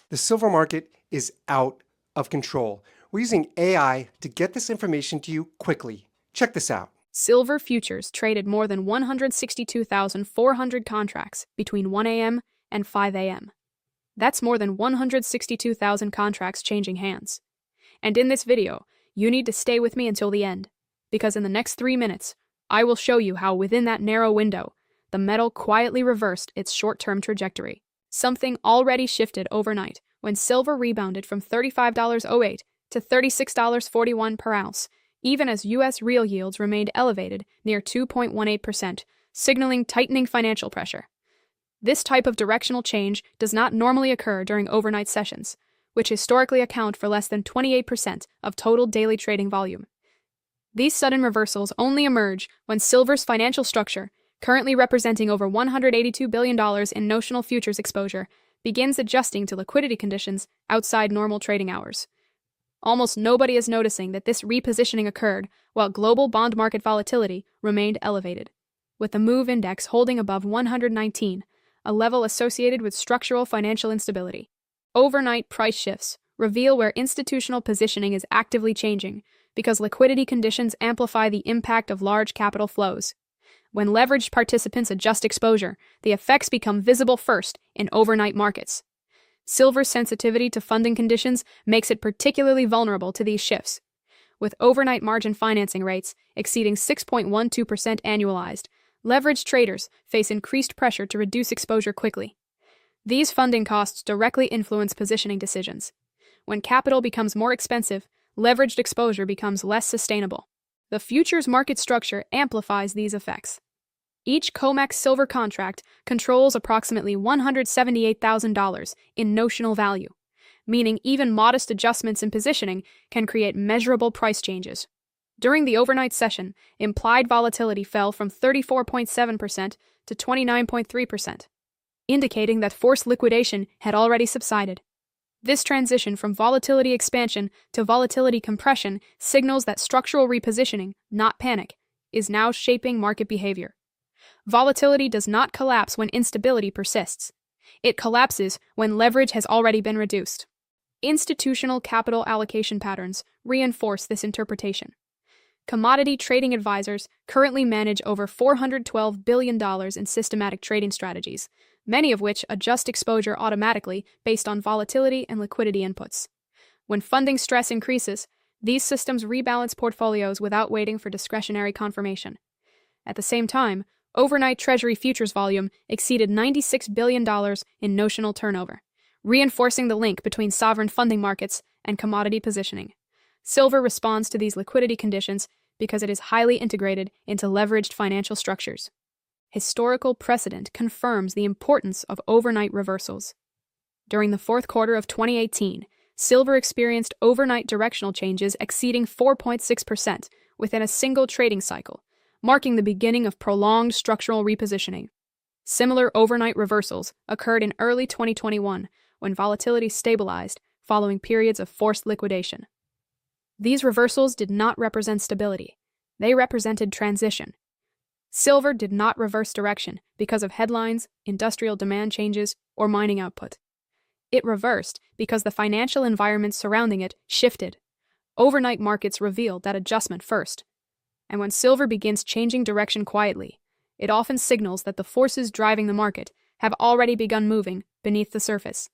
The silver market is out of control. We're using AI to get this information to you quickly. Check this out. Silver futures traded more than 162,400 contracts between 1 a.m. and 5 a.m. That's more than 162,000 contracts changing hands. And in this video, you need to stay with me until the end, because in the next 3 minutes, I will show you how within that narrow window, the metal quietly reversed its short-term trajectory. Something already shifted overnight when silver rebounded from $35.08 to $36.41 per ounce, even as U.S. real yields remained elevated near 2.18%, signaling tightening financial pressure. This type of directional change does not normally occur during overnight sessions, which historically account for less than 28% of total daily trading volume. These sudden reversals only emerge when silver's financial structure, currently representing over $182 billion in notional futures exposure, begins adjusting to liquidity conditions outside normal trading hours. Almost nobody is noticing that this repositioning occurred while global bond market volatility remained elevated, with the MOVE index holding above 119, a level associated with structural financial instability. Overnight price shifts reveal where institutional positioning is actively changing because liquidity conditions amplify the impact of large capital flows. When leveraged participants adjust exposure, the effects become visible first in overnight markets. Silver's sensitivity to funding conditions makes it particularly vulnerable to these shifts. With overnight margin financing rates exceeding 6.12% annualized, leveraged traders face increased pressure to reduce exposure quickly. These funding costs directly influence positioning decisions. When capital becomes more expensive, leveraged exposure becomes less sustainable. The futures market structure amplifies these effects. Each COMEX silver contract controls approximately $178,000 in notional value, meaning even modest adjustments in positioning can create measurable price changes. During the overnight session, implied volatility fell from 34.7% to 29.3%, indicating that forced liquidation had already subsided. This transition from volatility expansion to volatility compression signals that structural repositioning, not panic, is now shaping market behavior. Volatility does not collapse when instability persists. It collapses when leverage has already been reduced. Institutional capital allocation patterns reinforce this interpretation. Commodity trading advisors currently manage over $412 billion in systematic trading strategies, many of which adjust exposure automatically based on volatility and liquidity inputs. When funding stress increases, these systems rebalance portfolios without waiting for discretionary confirmation. At the same time, overnight Treasury futures volume exceeded $96 billion in notional turnover, reinforcing the link between sovereign funding markets and commodity positioning. Silver responds to these liquidity conditions because it is highly integrated into leveraged financial structures. Historical precedent confirms the importance of overnight reversals. During the fourth quarter of 2018, silver experienced overnight directional changes exceeding 4.6% within a single trading cycle, marking the beginning of prolonged structural repositioning. Similar overnight reversals occurred in early 2021 when volatility stabilized following periods of forced liquidation. These reversals did not represent stability. They represented transition. Silver did not reverse direction because of headlines, industrial demand changes, or mining output. It reversed because the financial environment surrounding it shifted. Overnight markets revealed that adjustment first. And when silver begins changing direction quietly, it often signals that the forces driving the market have already begun moving beneath the surface.